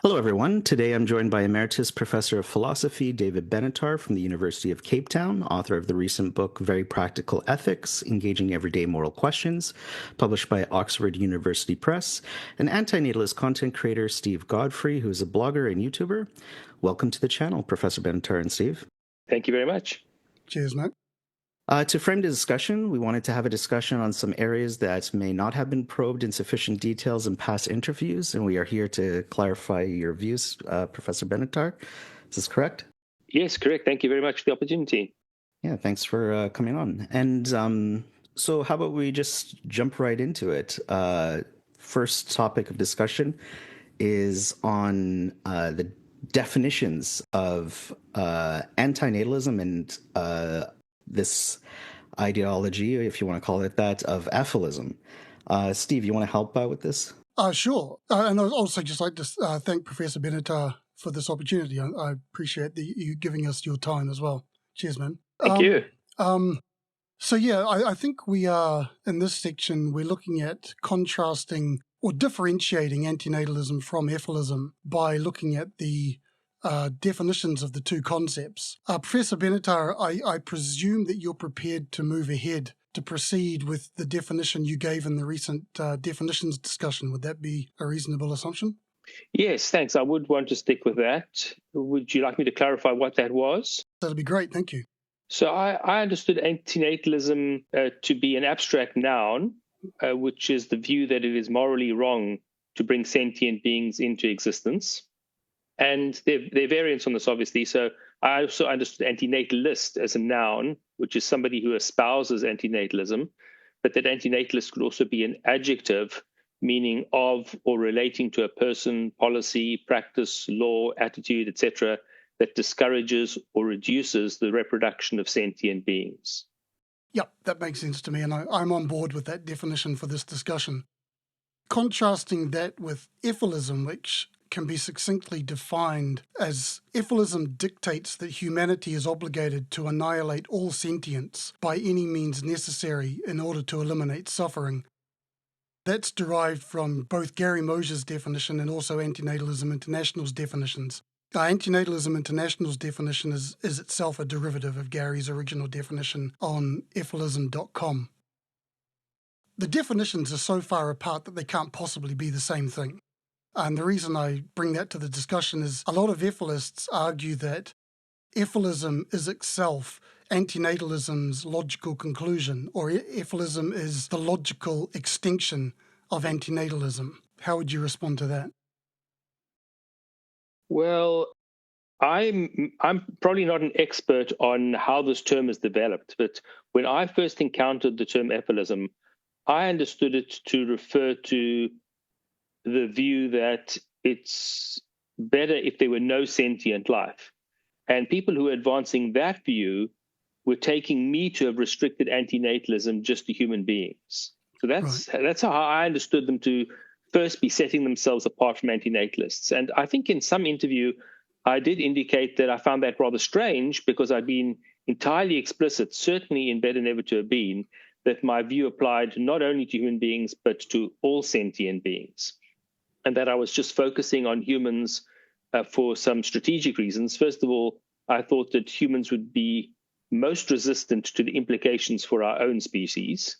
Hello, everyone. Today I'm joined by Emeritus Professor of Philosophy David Benatar from the University of Cape Town, author of the recent book Very Practical Ethics, Engaging Everyday Moral Questions, published by Oxford University Press, and anti-natalist content creator Steve Godfrey, who is a blogger and YouTuber. Welcome to the channel, Professor Benatar and Steve. Thank you very much. Cheers, mate. To frame the discussion, we wanted to have a discussion on some areas that may not have been probed in sufficient details in past interviews, and we are here to clarify your views, Professor Benatar. Is this correct? Yes, correct. Thank you very much for the opportunity. Yeah, thanks for coming on. And so how about we just jump right into it? First topic of discussion is on the definitions of anti-natalism and this ideology, if you want to call it that, of efilism. Steve, you want to help with this? Sure. And I'd also just like to thank Professor Benatar for this opportunity. I appreciate you giving us your time as well. Cheers, man. Thank you. So, yeah, I think we are, in this section, we're looking at contrasting or differentiating antinatalism from efilism by looking at the definitions of the two concepts. Professor Benatar, I presume that you're prepared to move ahead to proceed with the definition you gave in the recent definitions discussion. Would that be a reasonable assumption? Yes, thanks. I would want to stick with that. Would you like me to clarify what that was? That'd be great. Thank you. So I understood antinatalism to be an abstract noun, which is the view that it is morally wrong to bring sentient beings into existence. And there are variants on this, obviously. So I also understood antinatalist as a noun, which is somebody who espouses antinatalism, but that antinatalist could also be an adjective, meaning of or relating to a person, policy, practice, law, attitude, etc., that discourages or reduces the reproduction of sentient beings. Yep, that makes sense to me, and I'm on board with that definition for this discussion. Contrasting that with efilism, which can be succinctly defined as efilism dictates that humanity is obligated to annihilate all sentience by any means necessary in order to eliminate suffering. That's derived from both Gary Mosher's definition and also Anti-natalism International's definitions. Anti-natalism International's definition is itself a derivative of Gary's original definition on efilism.com. The definitions are so far apart that they can't possibly be the same thing. And the reason I bring that to the discussion is a lot of efilists argue that efilism is itself antinatalism's logical conclusion, or efilism is the logical extinction of antinatalism. How would you respond to that? Well, I'm probably not an expert on how this term is developed, but when I first encountered the term efilism, I understood it to refer to the view that it's better if there were no sentient life. And people who were advancing that view were taking me to have restricted antinatalism just to human beings. So that's how I understood them to first be setting themselves apart from antinatalists. And I think in some interview, I did indicate that I found that rather strange because I'd been entirely explicit, certainly in Better Never to Have Been, that my view applied not only to human beings, but to all sentient beings. And that I was just focusing on humans for some strategic reasons. First of all, I thought that humans would be most resistant to the implications for our own species.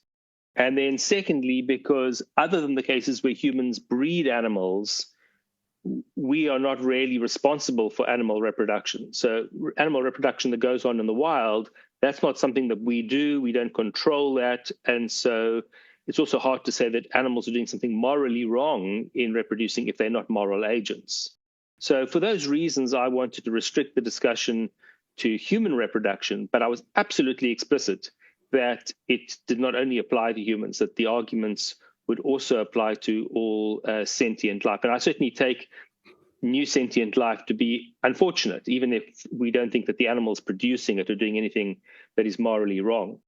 And then secondly, because other than the cases where humans breed animals, we are not really responsible for animal reproduction. So animal reproduction that goes on in the wild, that's not something that we do. We don't control that. And so it's also hard to say that animals are doing something morally wrong in reproducing if they're not moral agents. So for those reasons, I wanted to restrict the discussion to human reproduction, but I was absolutely explicit that it did not only apply to humans, that the arguments would also apply to all sentient life. And I certainly take new sentient life to be unfortunate, even if we don't think that the animals producing it are doing anything that is morally wrong.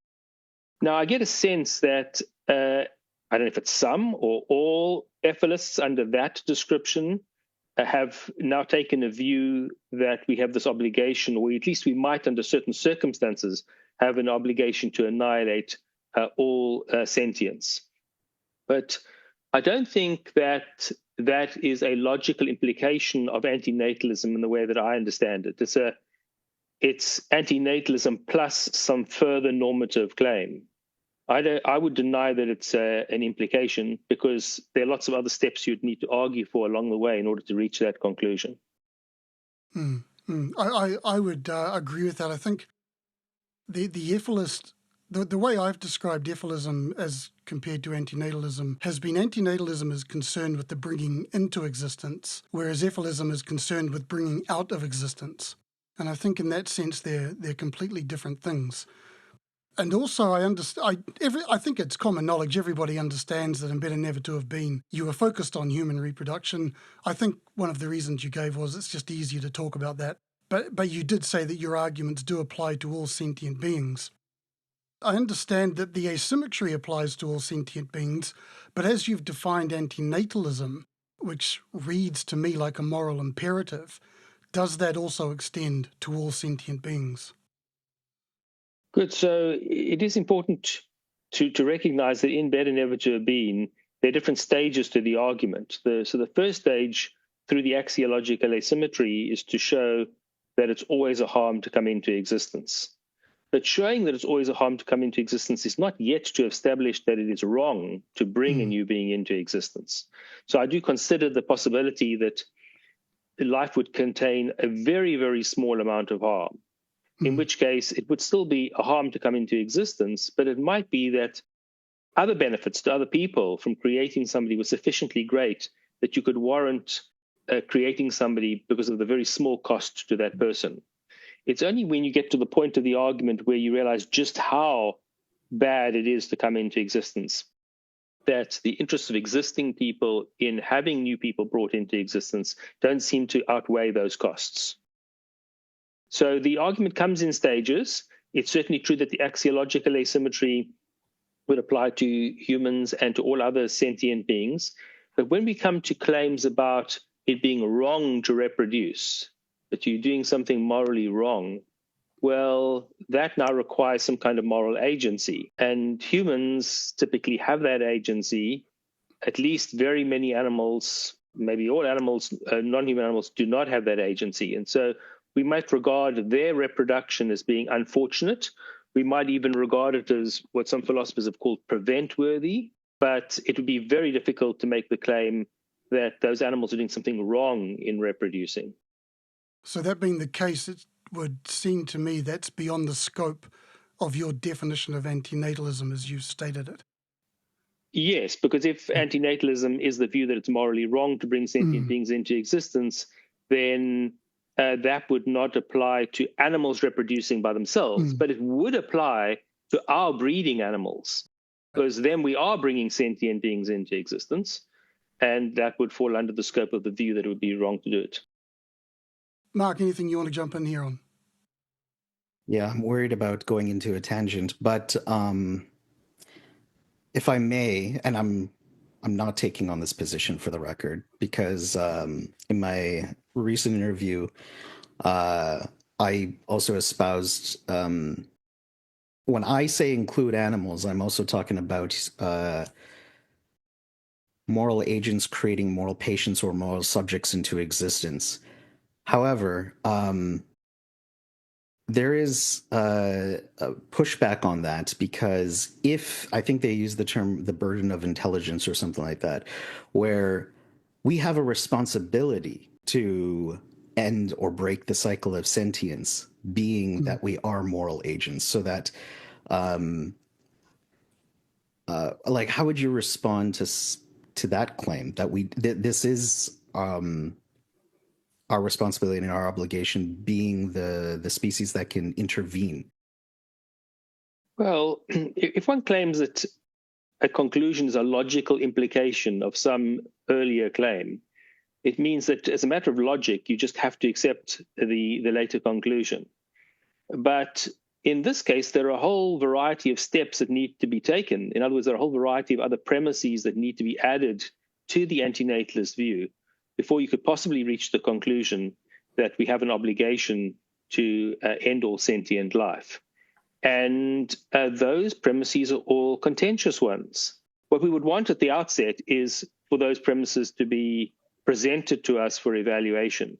Now, I get a sense that, I don't know if it's some or all efilists under that description have now taken a view that we have this obligation, or at least we might, under certain circumstances, have an obligation to annihilate all sentience. But I don't think that that is a logical implication of antinatalism in the way that I understand it. It's antinatalism plus some further normative claim. I would deny that it's an implication, because there are lots of other steps you'd need to argue for along the way in order to reach that conclusion. I would agree with that. I think the ephilist, the way I've described efilism as compared to antinatalism has been antinatalism is concerned with the bringing into existence, whereas efilism is concerned with bringing out of existence. And I think in that sense they're completely different things. And also, I think it's common knowledge. Everybody understands that in Better Never to Have Been, you were focused on human reproduction. I think one of the reasons you gave was it's just easier to talk about that. But you did say that your arguments do apply to all sentient beings. I understand that the asymmetry applies to all sentient beings, but as you've defined antinatalism, which reads to me like a moral imperative, does that also extend to all sentient beings? Good. So it is important to recognize that in Better Never to Have Been, there are different stages to the argument. So the first stage, through the axiological asymmetry, is to show that it's always a harm to come into existence. But showing that it's always a harm to come into existence is not yet to establish that it is wrong to bring a new being into existence. So I do consider the possibility that life would contain a very, very small amount of harm, in which case it would still be a harm to come into existence, but it might be that other benefits to other people from creating somebody were sufficiently great that you could warrant creating somebody because of the very small cost to that person. It's only when you get to the point of the argument where you realize just how bad it is to come into existence that the interests of existing people in having new people brought into existence don't seem to outweigh those costs. So the argument comes in stages. It's certainly true that the axiological asymmetry would apply to humans and to all other sentient beings. But when we come to claims about it being wrong to reproduce, that you're doing something morally wrong, well, that now requires some kind of moral agency. And humans typically have that agency. At least very many animals, maybe all animals, non-human animals, do not have that agency. And so we might regard their reproduction as being unfortunate. We might even regard it as what some philosophers have called prevent-worthy. But it would be very difficult to make the claim that those animals are doing something wrong in reproducing. So that being the case, it would seem to me that's beyond the scope of your definition of antinatalism as you stated it. Yes, because if antinatalism is the view that it's morally wrong to bring sentient beings into existence, then that would not apply to animals reproducing by themselves, but it would apply to our breeding animals, because then we are bringing sentient beings into existence, and that would fall under the scope of the view that it would be wrong to do it. Mark, anything you want to jump in here on? Yeah, I'm worried about going into a tangent, but if I may, and I'm not taking on this position for the record, because in my recent interview, I also espoused, when I say include animals, I'm also talking about moral agents creating moral patients or moral subjects into existence. However, there is a pushback on that, because if I think they use the term the burden of intelligence or something like that, where we have a responsibility to end or break the cycle of sentience, being that we are moral agents, so that like, how would you respond to that claim that this is our responsibility and our obligation, being the species that can intervene? Well, if one claims that a conclusion is a logical implication of some earlier claim, it means that as a matter of logic, you just have to accept the later conclusion. But in this case, there are a whole variety of steps that need to be taken. In other words, there are a whole variety of other premises that need to be added to the antinatalist view before you could possibly reach the conclusion that we have an obligation to end all sentient life. And those premises are all contentious ones. What we would want at the outset is for those premises to be presented to us for evaluation.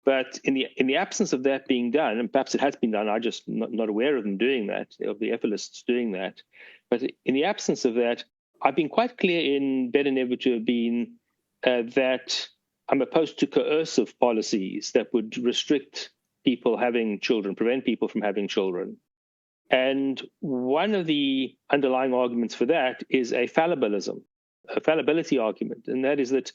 But in the absence of that being done, and perhaps it has been done, I'm just not aware of them doing that, of the ethicists doing that. But in the absence of that, I've been quite clear in Benatar to have been that I'm opposed to coercive policies that would restrict people having children, prevent people from having children. And one of the underlying arguments for that is a fallibility argument, and that is that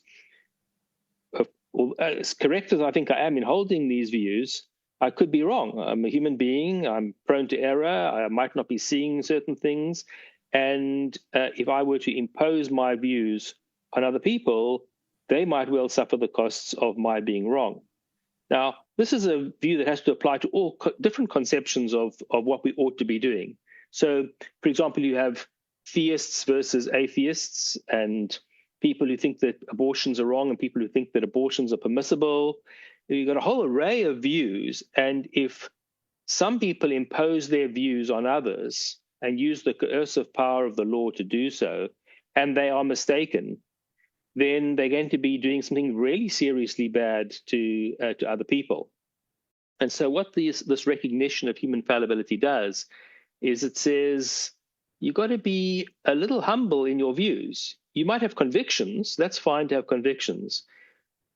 as correct as I think I am in holding these views, I could be wrong. I'm a human being. I'm prone to error. I might not be seeing certain things. And if I were to impose my views on other people, they might well suffer the costs of my being wrong. Now, this is a view that has to apply to all different conceptions of what we ought to be doing. So, for example, you have theists versus atheists, and people who think that abortions are wrong and people who think that abortions are permissible. You've got a whole array of views. And if some people impose their views on others and use the coercive power of the law to do so, and they are mistaken, then they're going to be doing something really seriously bad to other people. And so what this recognition of human fallibility does is it says, you've got to be a little humble in your views. You might have convictions. That's fine to have convictions.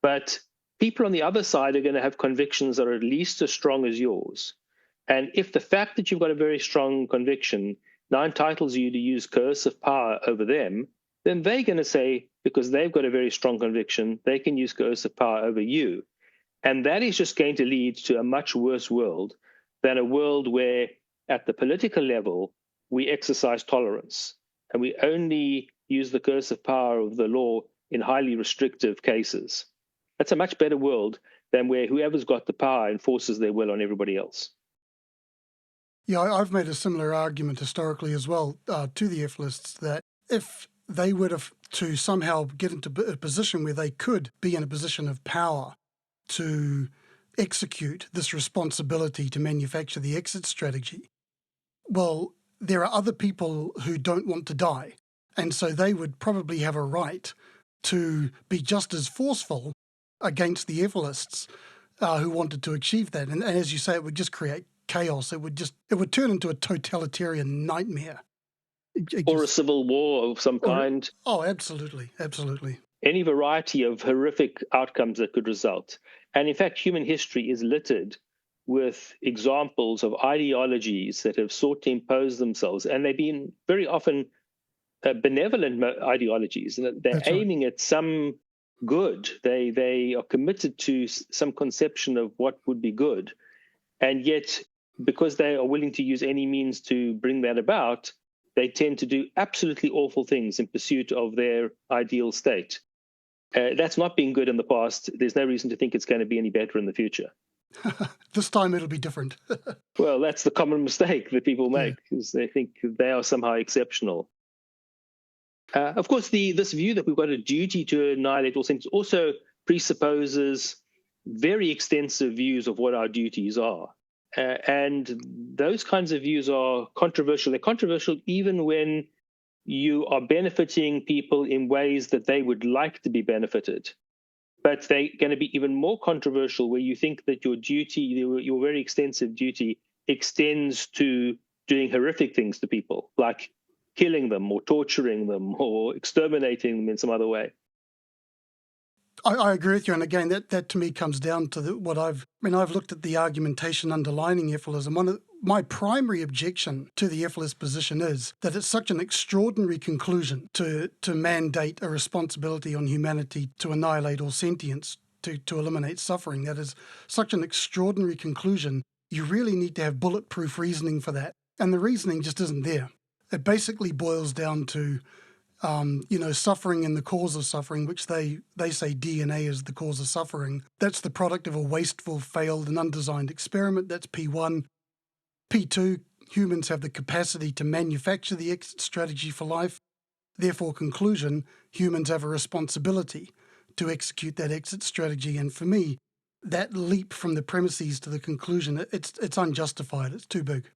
But people on the other side are going to have convictions that are at least as strong as yours. And if the fact that you've got a very strong conviction now entitles you to use coercive power over them, then they're going to say, because they've got a very strong conviction, they can use coercive power over you. And that is just going to lead to a much worse world than a world where at the political level, we exercise tolerance and we only use the coercive power of the law in highly restrictive cases. That's a much better world than where whoever's got the power enforces their will on everybody else. Yeah, I've made a similar argument historically as well to the ethicists that if they were to somehow get into a position where they could be in a position of power to execute this responsibility to manufacture the exit strategy, well, there are other people who don't want to die. And so they would probably have a right to be just as forceful against the ethicists who wanted to achieve that. And as you say, it would just create chaos. It would turn into a totalitarian nightmare. Or a civil war of some kind. Oh, absolutely, absolutely. Any variety of horrific outcomes that could result. And in fact, human history is littered with examples of ideologies that have sought to impose themselves. And they've been very often benevolent ideologies. They're aiming at some good. They are committed to some conception of what would be good. And yet, because they are willing to use any means to bring that about, they tend to do absolutely awful things in pursuit of their ideal state. That's not been good in the past. There's no reason to think it's going to be any better in the future. This time it'll be different. Well, that's the common mistake that people make, is they think they are somehow exceptional. Of course, this view that we've got a duty to annihilate all things also presupposes very extensive views of what our duties are. And those kinds of views are controversial. They're controversial even when you are benefiting people in ways that they would like to be benefited. But they're going to be even more controversial where you think that your duty, your very extensive duty, extends to doing horrific things to people, like killing them or torturing them or exterminating them in some other way. I agree with you, and again, that to me comes down to what I've looked at the argumentation underlining efilism. My primary objection to the efilist position is that it's such an extraordinary conclusion to mandate a responsibility on humanity to annihilate all sentience, to eliminate suffering. That is such an extraordinary conclusion. You really need to have bulletproof reasoning for that, and the reasoning just isn't there. It basically boils down to suffering and the cause of suffering, which they say DNA is the cause of suffering. That's the product of a wasteful, failed and undesigned experiment. That's P1. P2, humans have the capacity to manufacture the exit strategy for life. Therefore, conclusion, humans have a responsibility to execute that exit strategy. And for me, that leap from the premises to the conclusion, it's unjustified. It's too big.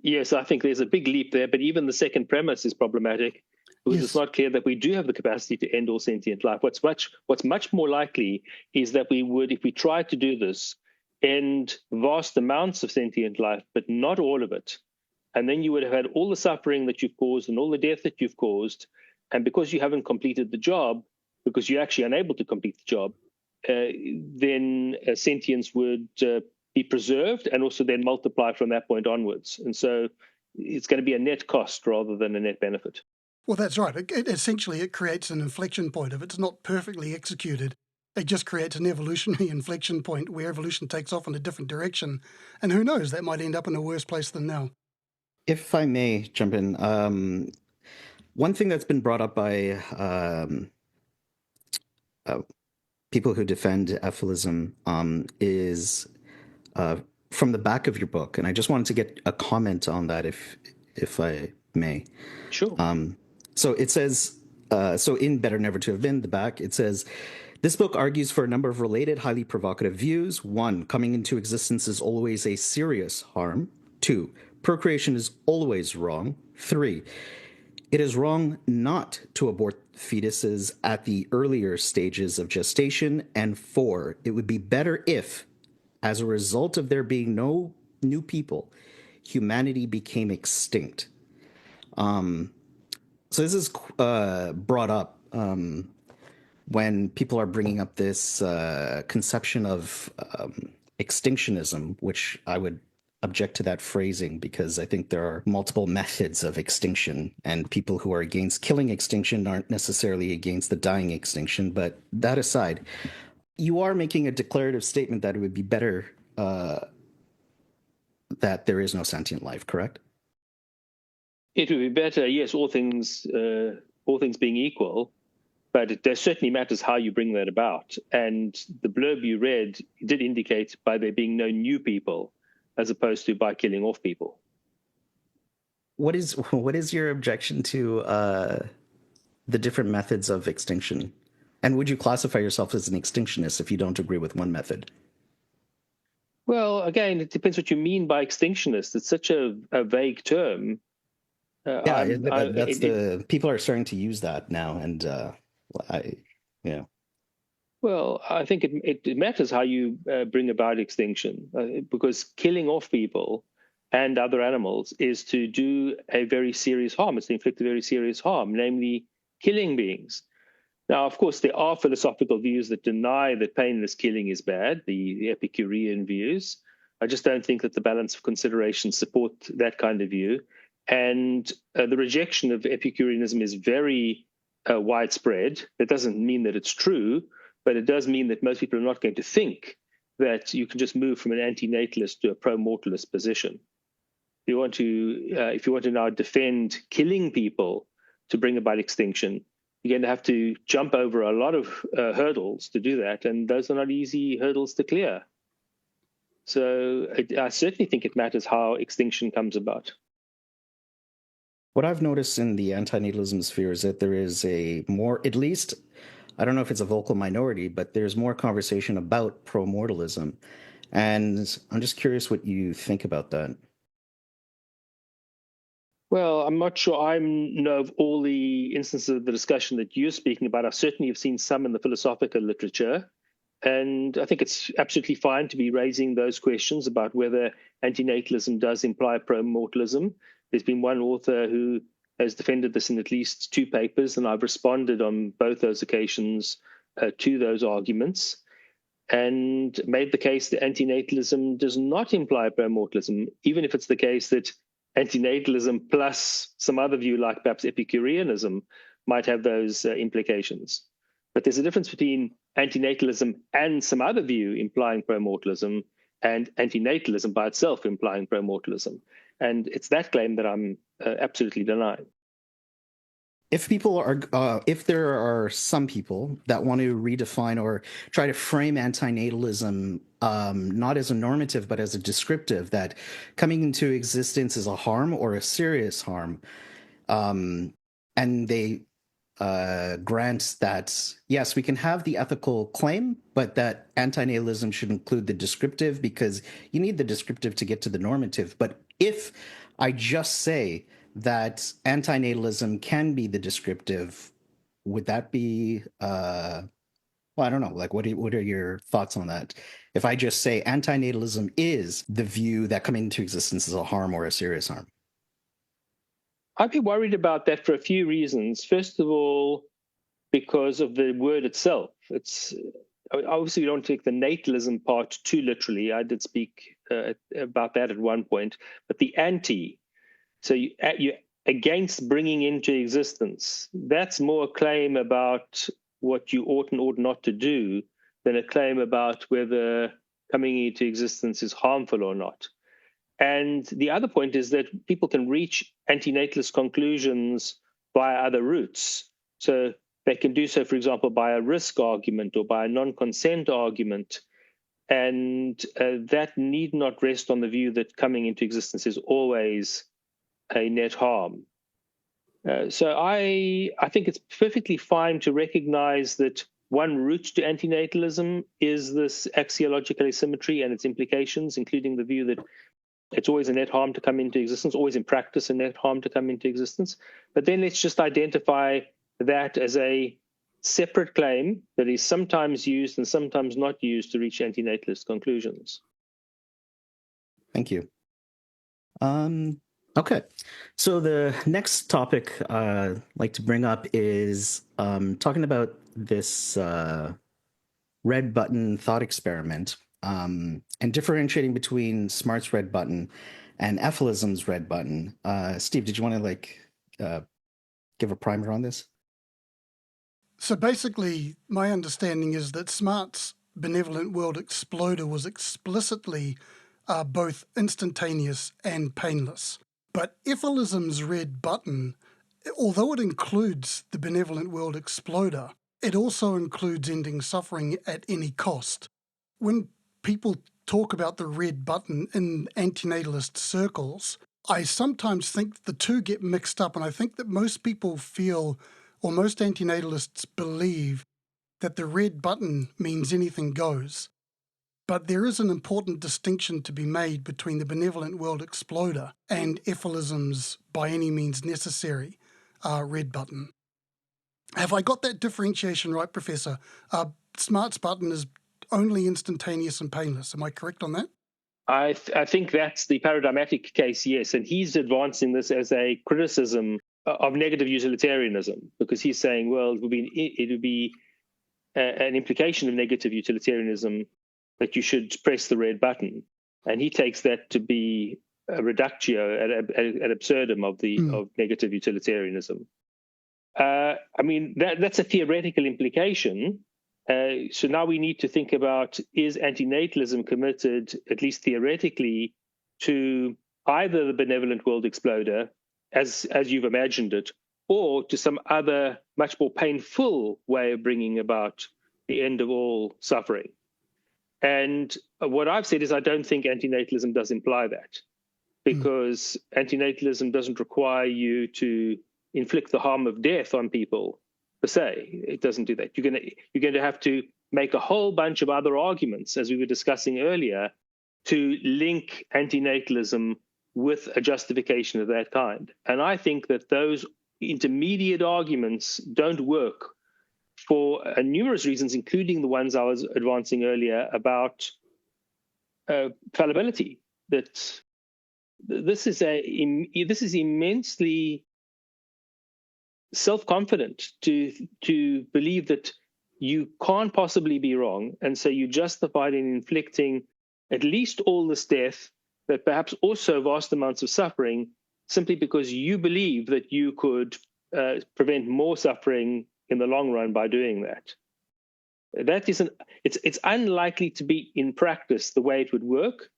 Yes, I think there's a big leap there, but even the second premise is problematic. because Yes. it's not clear that we do have the capacity to end all sentient life. What's much more likely is that we would, if we tried to do this, end vast amounts of sentient life, but not all of it. And then you would have had all the suffering that you've caused and all the death that you've caused. And because you haven't completed the job, because you're actually unable to complete the job, then sentience would be preserved and also then multiply from that point onwards. And so it's going to be a net cost rather than a net benefit. Well, that's right. Essentially, it creates an inflection point. If it's not perfectly executed, it just creates an evolutionary inflection point where evolution takes off in a different direction. And who knows, that might end up in a worse place than now. If I may jump in, one thing that's been brought up by people who defend efilism is from the back of your book, and I just wanted to get a comment on that, if I may. Sure. So it says, so in Better Never to Have Been, the back, it says, this book argues for a number of related, highly provocative views. 1, coming into existence is always a serious harm. 2, procreation is always wrong. 3, it is wrong not to abort fetuses at the earlier stages of gestation. And 4, it would be better if, as a result of there being no new people, humanity became extinct. So this is brought up when people are bringing up this conception of extinctionism, which I would object to that phrasing because I think there are multiple methods of extinction, and people who are against killing extinction aren't necessarily against the dying extinction. But that aside, you are making a declarative statement that it would be better that there is no sentient life, correct? It would be better, yes, all things being equal, but it certainly matters how you bring that about. And the blurb you read did indicate by there being no new people, as opposed to by killing off people. What is your objection to the different methods of extinction? And would you classify yourself as an extinctionist if you don't agree with one method? Well, again, it depends what you mean by extinctionist. It's such a vague term. People are starting to use that now, and Well, I think it matters how you bring about extinction, because killing off people and other animals is to do a very serious harm. It's to inflict a very serious harm, namely killing beings. Now, of course, there are philosophical views that deny that painless killing is bad, the Epicurean views. I just don't think that the balance of considerations support that kind of view. And the rejection of Epicureanism is very widespread. That doesn't mean that it's true, but it does mean that most people are not going to think that you can just move from an anti-natalist to a pro-mortalist position. If you want to now defend killing people to bring about extinction, you're going to have to jump over a lot of hurdles to do that, and those are not easy hurdles to clear. So I certainly think it matters how extinction comes about. What I've noticed in the anti-natalism sphere is that there is at least, I don't know if it's a vocal minority, but there's more conversation about pro-mortalism. And I'm just curious what you think about that. Well, I'm not sure I know of all the instances of the discussion that you're speaking about. I certainly have seen some in the philosophical literature. And I think it's absolutely fine to be raising those questions about whether antinatalism does imply pro-mortalism. There's been one author who has defended this in at least 2 papers, and I've responded on both those occasions to those arguments and made the case that antinatalism does not imply pro-mortalism, even if it's the case that antinatalism plus some other view, like perhaps Epicureanism, might have those implications. But there's a difference between antinatalism and some other view implying pro-mortalism and antinatalism by itself implying pro-mortalism. And it's that claim that I'm absolutely denying. If there are some people that want to redefine or try to frame antinatalism not as a normative but as a descriptive, that coming into existence is a harm or a serious harm, and they grant that, yes, we can have the ethical claim, but that antinatalism should include the descriptive because you need the descriptive to get to the normative. But if I just say that anti-natalism can be the descriptive, would that be, well, I don't know, like, what are your thoughts on that? If I just say anti-natalism is the view that coming into existence is a harm or a serious harm. I'd be worried about that for a few reasons. First of all, because of the word itself. It's obviously we don't take the natalism part too literally. I did speak about that at one point, but the anti, so you against bringing into existence, that's more a claim about what you ought and ought not to do than a claim about whether coming into existence is harmful or not. And the other point is that people can reach antinatalist conclusions via other routes. So they can do so, for example, by a risk argument or by a non-consent argument. And that need not rest on the view that coming into existence is always a net harm. So I think it's perfectly fine to recognize that one route to antinatalism is this axiological asymmetry and its implications, including the view that it's always a net harm to come into existence, always in practice a net harm to come into existence. But then let's just identify that as a separate claim that is sometimes used and sometimes not used to reach antinatalist conclusions. Thank you. Okay, so the next topic I'd like to bring up is talking about this red button thought experiment and differentiating between Smart's red button and efilism's red button. Steve, did you want to give a primer on this? So basically, my understanding is that Smart's benevolent world exploder was explicitly both instantaneous and painless. But efilism's red button, although it includes the benevolent world exploder, it also includes ending suffering at any cost. When people talk about the red button in antinatalist circles, I sometimes think the two get mixed up, and I think that most people feel, or most antinatalists believe, that the red button means anything goes. But there is an important distinction to be made between the benevolent world exploder and efilism's by any means necessary red button. Have I got that differentiation right, Professor? Smart's button is only instantaneous and painless. Am I correct on that? I think that's the paradigmatic case, yes. And he's advancing this as a criticism of negative utilitarianism, because he's saying, well, it would be an implication of negative utilitarianism that you should press the red button. And he takes that to be a reductio ad absurdum of negative utilitarianism. I mean, that's a theoretical implication. So now we need to think about, is antinatalism committed, at least theoretically, to either the benevolent world exploder, as you've imagined it, or to some other much more painful way of bringing about the end of all suffering? And what I've said is I don't think antinatalism does imply that, because antinatalism doesn't require you to inflict the harm of death on people per se. It doesn't do that. You're going to have to make a whole bunch of other arguments, as we were discussing earlier, to link antinatalism with a justification of that kind. And I think that those intermediate arguments don't work for numerous reasons, including the ones I was advancing earlier about fallibility. That this is immensely self-confident to believe that you can't possibly be wrong, and so you justified in inflicting at least all this death, but perhaps also vast amounts of suffering, simply because you believe that you could prevent more suffering in the long run by doing that. That isn't. It's unlikely to be in practice the way it would work,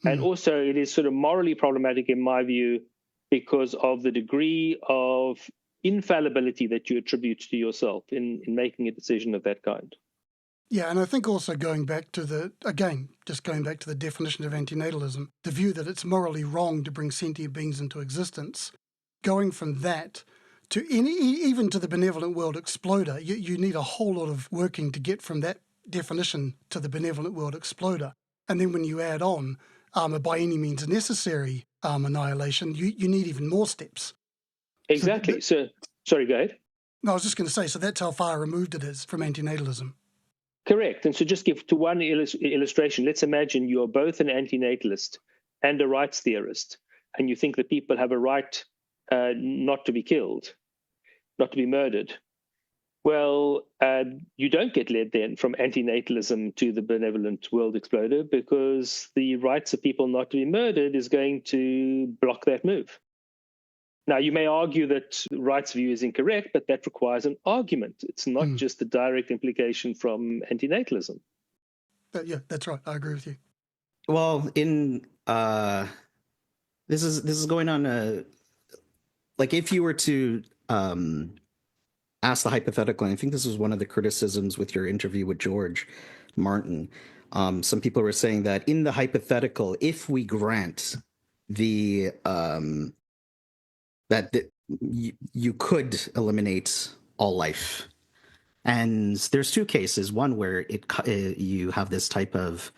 and also it is sort of morally problematic in my view because of the degree of infallibility that you attribute to yourself in making a decision of that kind. Yeah, and I think also going back to the definition of antinatalism, the view that it's morally wrong to bring sentient beings into existence, going from that to even to the benevolent world exploder, you need a whole lot of working to get from that definition to the benevolent world exploder. And then when you add on a by any means necessary annihilation, you need even more steps. Exactly. So, sorry, go ahead. No, I was just going to say, so that's how far removed it is from antinatalism. Correct. And so just give to one illustration, let's imagine you're both an antinatalist and a rights theorist, and you think that people have a right not to be killed, not to be murdered. Well, you don't get led then from antinatalism to the benevolent world exploder, because the rights of people not to be murdered is going to block that move. Now, you may argue that the rights view is incorrect, but that requires an argument. It's not just a direct implication from antinatalism. Yeah, that's right. I agree with you. Well, this is going on like if you were to ask the hypothetical, and I think this was one of the criticisms with your interview with George Martin. Some people were saying that in the hypothetical, if we grant the you could eliminate all life, and there's two cases. One where you have this type of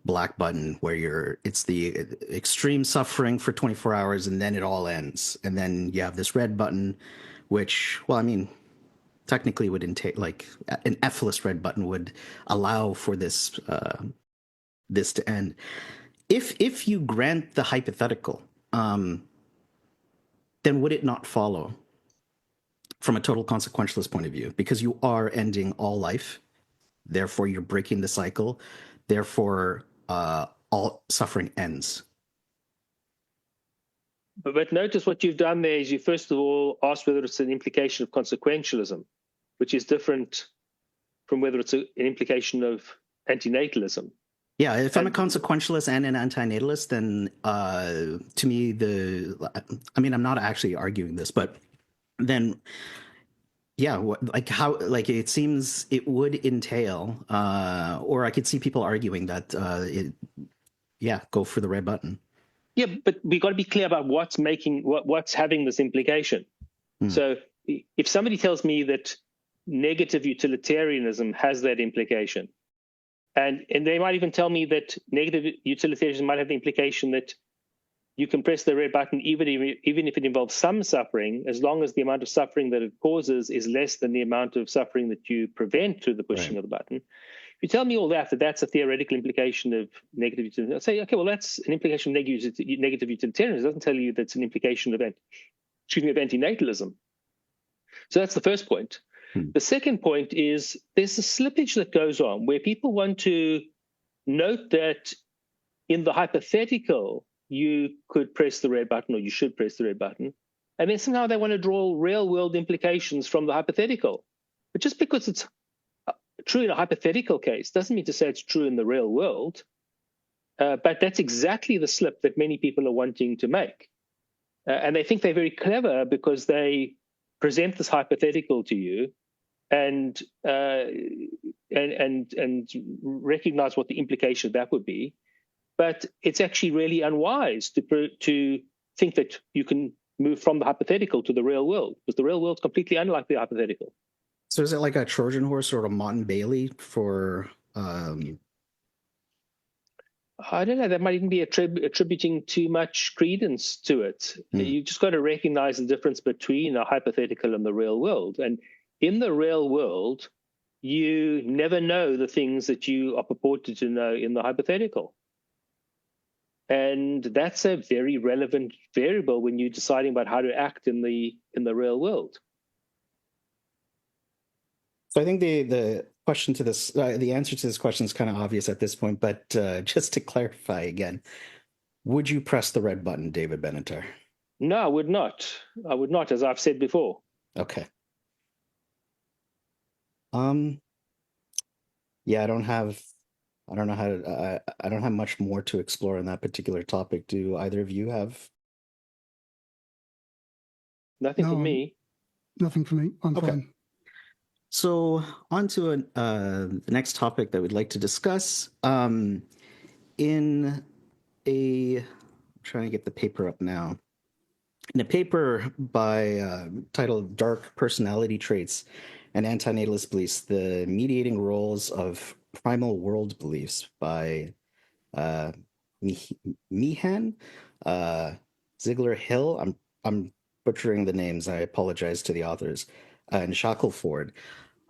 black button where it's the extreme suffering for 24 hours and then it all ends, and then you have this red button, which, well, I mean, technically would entail, like, an efilist red button would allow for this this to end. If you grant the hypothetical, then would it not follow from a total consequentialist point of view, because you are ending all life, therefore you're breaking the cycle, therefore all suffering ends? But notice what you've done there is you first of all asked whether it's an implication of consequentialism, which is different from whether it's an implication of antinatalism. Yeah, if I'm a consequentialist and an antinatalist, then to me, I mean, I'm not actually arguing this, but then, yeah, like it seems it would entail, or I could see people arguing that, go for the red button. Yeah, but we got to be clear about what's having this implication. So if somebody tells me that negative utilitarianism has that implication, and they might even tell me that negative utilitarianism might have the implication that you can press the red button even if it involves some suffering, as long as the amount of suffering that it causes is less than the amount of suffering that you prevent through the pushing of the button. If you tell me all that that's a theoretical implication of negative utilitarianism, I'll say, okay, well, that's an implication of negative utilitarianism. It doesn't tell you that's an implication of antinatalism. So that's the first point. The second point is there's a slippage that goes on where people want to note that in the hypothetical, you could press the red button, or you should press the red button. And then somehow they want to draw real world implications from the hypothetical. But just because it's true in a hypothetical case doesn't mean to say it's true in the real world. But that's exactly the slip that many people are wanting to make. And they think they're very clever because they present this hypothetical to you and recognize what the implication of that would be. But it's actually really unwise to think that you can move from the hypothetical to the real world, because the real world's completely unlike the hypothetical. So is it like a Trojan horse or a Motte and Bailey for? I don't know. That might even be attributing too much credence to it. You just got to recognize the difference between a hypothetical and the real world. And in the real world, you never know the things that you are purported to know in the hypothetical. And that's a very relevant variable when you're deciding about how to act in the real world. So I think the question to this, the answer to this question is kind of obvious at this point, but just to clarify again, would you press the red button, David Benatar? No, I would not. I would not, as I've said before. Okay. Yeah, I don't have much more to explore on that particular topic. Do either of you have? Nothing for me. Nothing for me. I'm fine. So on to the next topic that we'd like to discuss. I'm trying to get the paper up now. In a paper by titled "Dark Personality Traits and Anti-natalist Beliefs: The Mediating Roles of Primal World Beliefs" by Meehan, Ziegler Hill. I'm butchering the names. I apologize to the authors. And Shackelford.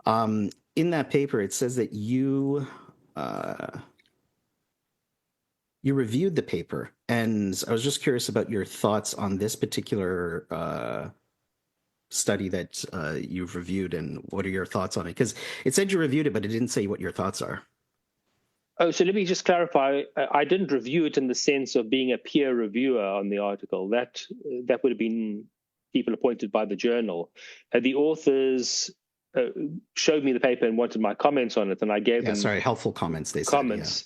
In that paper, it says that you reviewed the paper, and I was just curious about your thoughts on this particular study that you've reviewed, and what are your thoughts on it? Because it said you reviewed it, but it didn't say what your thoughts are. Oh, so let me just clarify. I didn't review it in the sense of being a peer reviewer on the article. That would have been people appointed by the journal. The authors showed me the paper and wanted my comments on it, and I gave them helpful comments. They comments.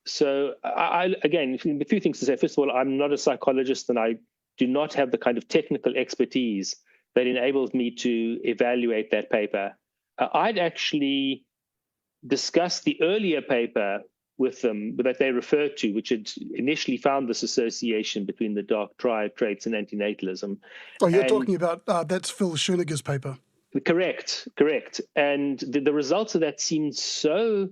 So again, a few things to say. First of all, I'm not a psychologist, and I do not have the kind of technical expertise that enables me to evaluate that paper. I'd actually discussed the earlier paper with them that they referred to, which had initially found this association between the dark triad traits and antinatalism. Oh, you're talking about, that's Phil Schoeniger's paper. Correct. And the results of that seemed so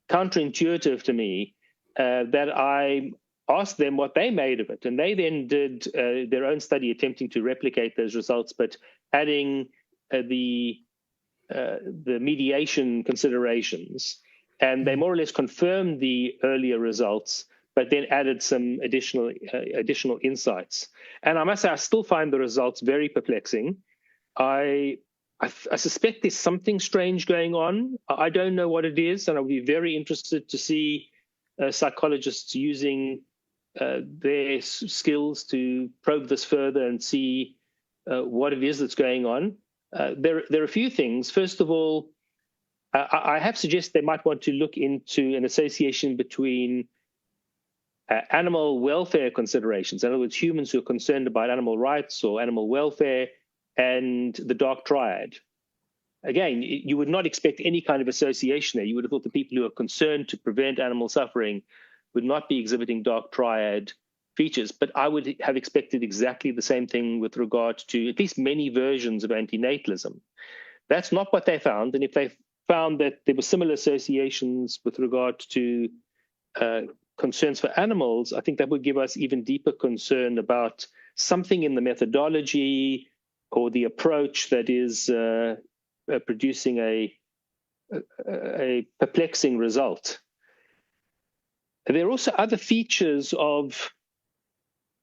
counterintuitive to me that I asked them what they made of it. And they then did their own study attempting to replicate those results, but adding the mediation considerations. And they more or less confirmed the earlier results, but then added some additional insights. And I must say, I still find the results very perplexing. I suspect there's something strange going on. I don't know what it is, and I'll be very interested to see psychologists using their skills to probe this further and see what it is that's going on. There are a few things. First of all, I have suggested they might want to look into an association between animal welfare considerations, in other words, humans who are concerned about animal rights or animal welfare, and the dark triad. Again, you would not expect any kind of association there. You would have thought the people who are concerned to prevent animal suffering would not be exhibiting dark triad features, but I would have expected exactly the same thing with regard to at least many versions of antinatalism. That's not what they found, and if they found that there were similar associations with regard to concerns for animals, I think that would give us even deeper concern about something in the methodology or the approach that is producing a perplexing result. There are also other features of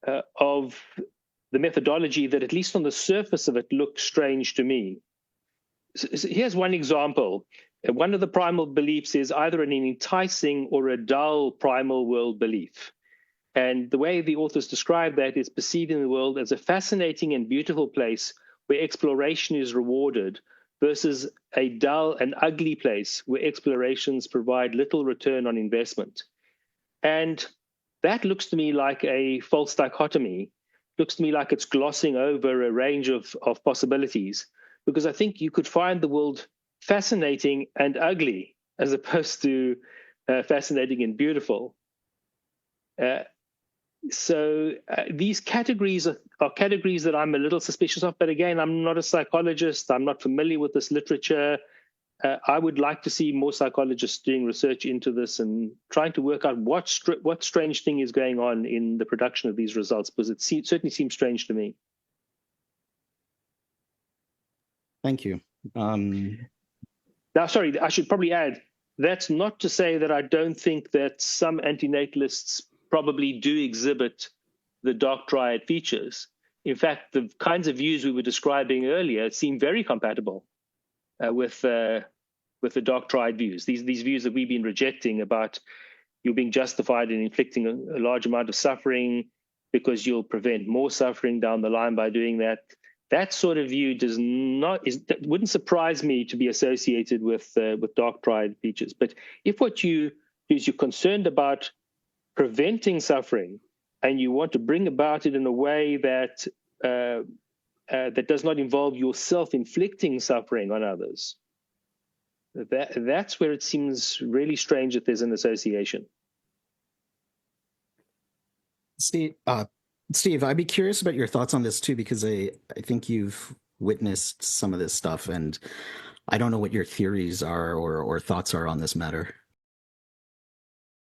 the methodology that, at least on the surface of it, look strange to me. So here's one example. One of the primal beliefs is either an enticing or a dull primal world belief. And the way the authors describe that is perceiving the world as a fascinating and beautiful place where exploration is rewarded versus a dull and ugly place where explorations provide little return on investment. And that looks to me like a false dichotomy. Looks to me like it's glossing over a range of possibilities, because I think you could find the world fascinating and ugly as opposed to fascinating and beautiful. So these categories are categories that I'm a little suspicious of. But again, I'm not a psychologist. I'm not familiar with this literature. I would like to see more psychologists doing research into this and trying to work out what strange thing is going on in the production of these results, because it certainly seems strange to me. Thank you. Now, sorry, I should probably add, that's not to say that I don't think that some antinatalists probably do exhibit the dark triad features. In fact, the kinds of views we were describing earlier seem very compatible with the dark triad views. These views that we've been rejecting about you being justified in inflicting a large amount of suffering because you'll prevent more suffering down the line by doing that. That sort of view wouldn't surprise me to be associated with dark triad features. But if what you do is you're concerned about preventing suffering and you want to bring about it in a way that that does not involve yourself inflicting suffering on others, that's where it seems really strange that there's an association. Steve, I'd be curious about your thoughts on this too, because I think you've witnessed some of this stuff, and I don't know what your theories are or thoughts are on this matter.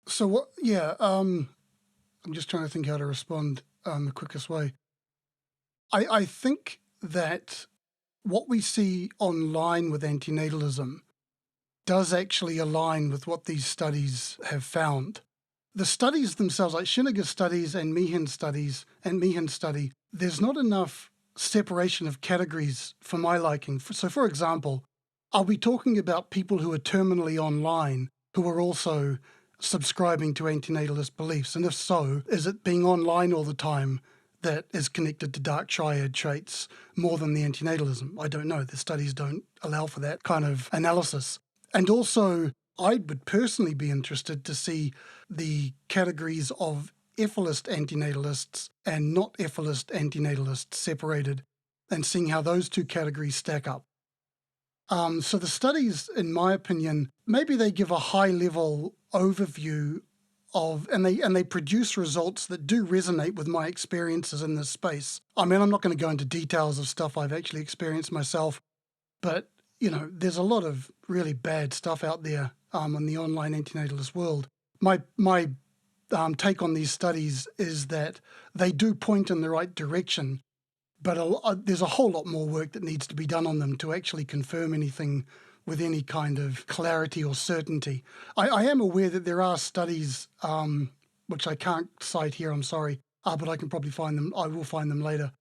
So what? Yeah, I'm just trying to think how to respond the quickest way. I think that what we see online with antinatalism does actually align with what these studies have found. The studies themselves, like Shinniger's studies and Meehan's study, there's not enough separation of categories for my liking. So, for example, are we talking about people who are terminally online who are also subscribing to antinatalist beliefs? And if so, is it being online all the time that is connected to dark triad traits more than the antinatalism? I don't know. The studies don't allow for that kind of analysis. And also, I would personally be interested to see the categories of efilist antinatalists and not efilist antinatalists separated and seeing how those two categories stack up. So the studies, in my opinion, maybe they give a high-level overview of, and they produce results that do resonate with my experiences in this space. I mean, I'm not going to go into details of stuff I've actually experienced myself, but there's a lot of really bad stuff out there in the online antinatalist world. My take on these studies is that they do point in the right direction, but there's a whole lot more work that needs to be done on them to actually confirm anything with any kind of clarity or certainty. I am aware that there are studies, which I can't cite here, I'm sorry, but I can probably find them. I will find them later.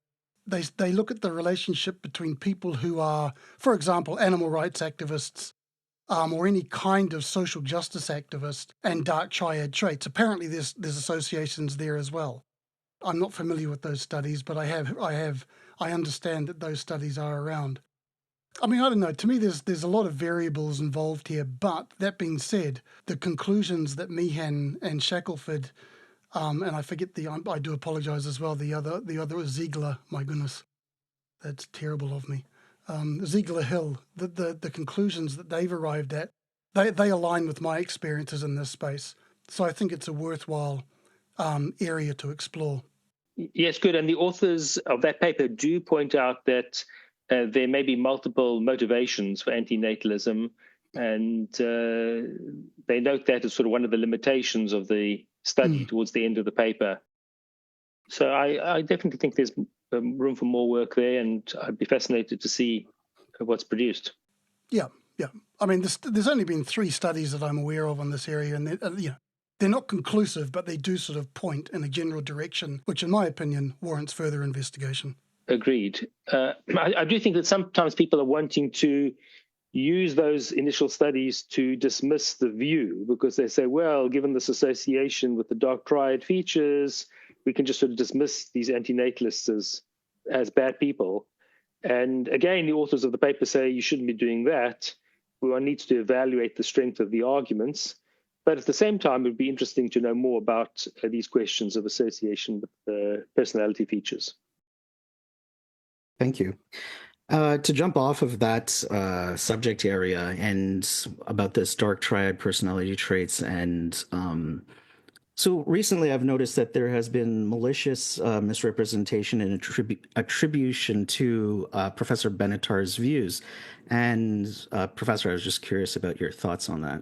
They look at the relationship between people who are, for example, animal rights activists, or any kind of social justice activist, and dark triad traits. Apparently, there's associations there as well. I'm not familiar with those studies, but I understand that those studies are around. I mean, I don't know. To me, there's a lot of variables involved here. But that being said, the conclusions that Meehan and Shackelford, and I forget I do apologize as well. The other was Ziegler. My goodness, that's terrible of me. Ziegler Hill. The conclusions that they've arrived at, they align with my experiences in this space. So I think it's a worthwhile area to explore. Yes, good. And the authors of that paper do point out that there may be multiple motivations for antinatalism, and they note that as sort of one of the limitations of the study towards the end of the paper. So I definitely think there's room for more work there, and I'd be fascinated to see what's produced. Yeah. I mean, there's only been 3 studies that I'm aware of on this area, and they're not conclusive, but they do sort of point in a general direction, which in my opinion warrants further investigation. Agreed. I do think that sometimes people are wanting to use those initial studies to dismiss the view because they say, well, given this association with the dark triad features, we can just sort of dismiss these antinatalists as bad people. And again, the authors of the paper say you shouldn't be doing that. One needs to evaluate the strength of the arguments. But at the same time, it would be interesting to know more about these questions of association with personality features. Thank you. To jump off of that subject area and about this dark triad personality traits, and so recently I've noticed that there has been malicious misrepresentation and attribution to Professor Benatar's views. And Professor, I was just curious about your thoughts on that.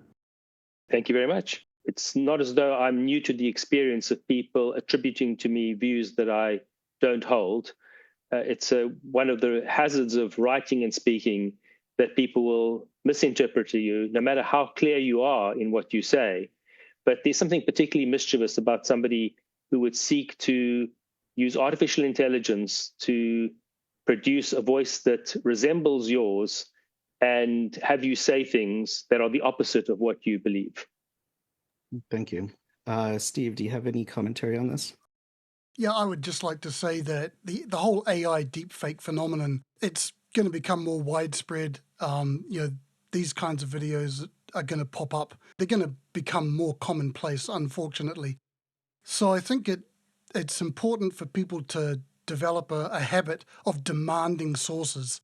Thank you very much. It's not as though I'm new to the experience of people attributing to me views that I don't hold. It's one of the hazards of writing and speaking that people will misinterpret you, no matter how clear you are in what you say. But there's something particularly mischievous about somebody who would seek to use artificial intelligence to produce a voice that resembles yours and have you say things that are the opposite of what you believe. Thank you. Steve, do you have any commentary on this? Yeah, I would just like to say that the whole AI deepfake phenomenon, it's going to become more widespread. These kinds of videos are going to pop up. They're going to become more commonplace, unfortunately. So I think it's important for people to develop a habit of demanding sources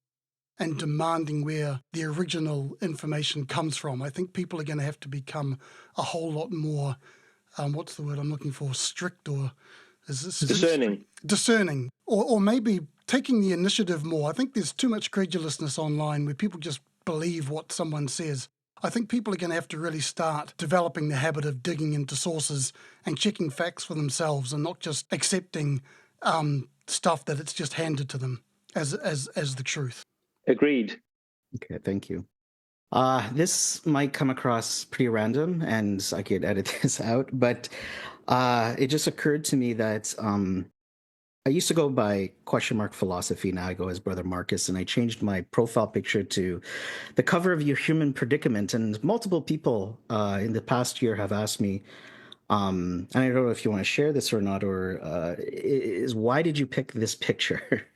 and demanding where the original information comes from. I think people are going to have to become a whole lot more, what's the word I'm looking for, strict, or is this discerning? Discerning, or maybe taking the initiative more. I think there's too much credulousness online where people just believe what someone says. I think people are going to have to really start developing the habit of digging into sources and checking facts for themselves and not just accepting stuff that it's just handed to them as the truth. Agreed. Okay, thank you. This might come across pretty random, and I could edit this out, but it just occurred to me that I used to go by !philosophy. Now I go as Brother Marcus, and I changed my profile picture to the cover of Your Human Predicament. And multiple people in the past year have asked me, and I don't know if you want to share this or not, or is why did you pick this picture?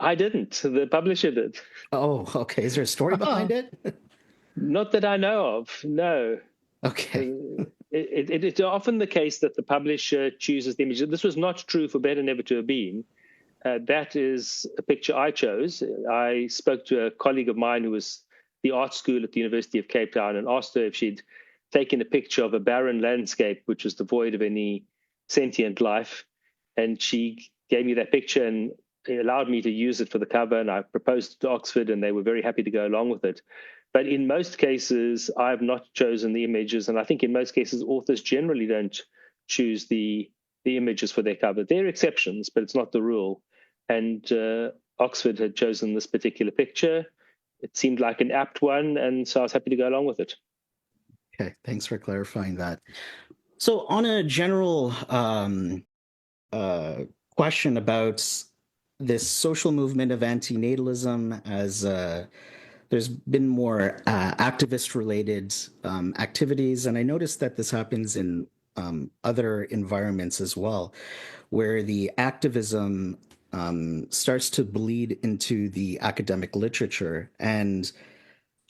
I didn't. The publisher did. Oh, okay. Is there a story behind it? Not that I know of, no. Okay. It's often the case that the publisher chooses the image. This was not true for Better Never to Have Been. That is a picture I chose. I spoke to a colleague of mine who was the art school at the University of Cape Town and asked her if she'd taken a picture of a barren landscape, which was devoid of any sentient life. And she gave me that picture and allowed me to use it for the cover. And I proposed it to Oxford, and they were very happy to go along with it. But in most cases, I've not chosen the images. And I think in most cases, authors generally don't choose the images for their cover. There are exceptions, but it's not the rule. And Oxford had chosen this particular picture. It seemed like an apt one, and so I was happy to go along with it. Okay, thanks for clarifying that. So on a general question about this social movement of anti-natalism, as there's been more activist-related activities, and I noticed that this happens in other environments as well, where the activism starts to bleed into the academic literature. And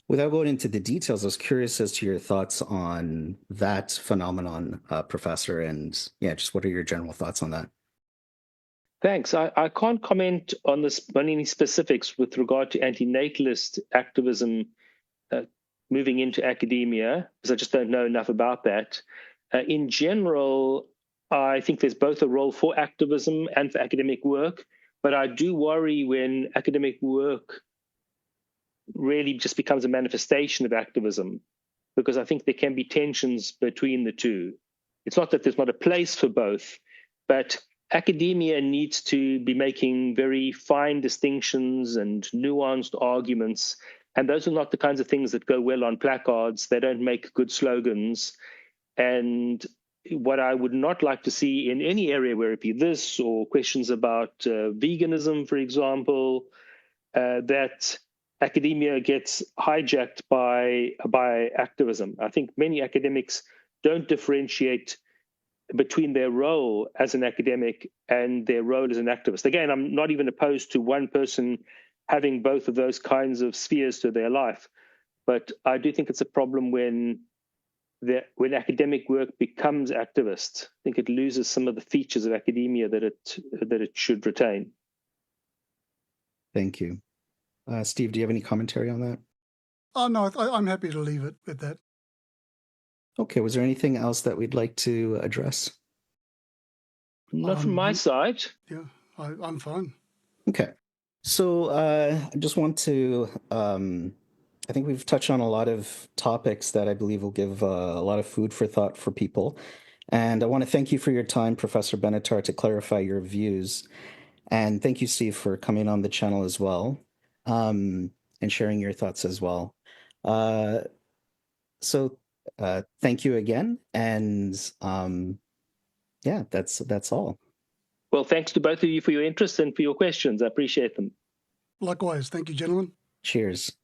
without going into the details, I was curious as to your thoughts on that phenomenon, Professor, and yeah, just what are your general thoughts on that? Thanks. I can't comment on any specifics with regard to anti-natalist activism moving into academia, because I just don't know enough about that. In general, I think there's both a role for activism and for academic work, but I do worry when academic work really just becomes a manifestation of activism, because I think there can be tensions between the two. It's not that there's not a place for both, but academia needs to be making very fine distinctions and nuanced arguments. And those are not the kinds of things that go well on placards. They don't make good slogans. And what I would not like to see in any area, where it be this or questions about veganism, for example, that academia gets hijacked by activism. I think many academics don't differentiate between their role as an academic and their role as an activist. Again, I'm not even opposed to one person having both of those kinds of spheres to their life, but I do think it's a problem when academic work becomes activist. I think it loses some of the features of academia that it should retain. Thank you. Steve, do you have any commentary on that? Oh, no, I'm happy to leave it at that. Okay, was there anything else that we'd like to address? Not from my side. Yeah, I'm fine. Okay. So I just want to, I think we've touched on a lot of topics that I believe will give a lot of food for thought for people. And I want to thank you for your time, Professor Benatar, to clarify your views. And thank you, Steve, for coming on the channel as well, and sharing your thoughts as well. So thank you again. And yeah, that's all. Well, thanks to both of you for your interest and for your questions. I appreciate them. Likewise. Thank you, gentlemen. Cheers.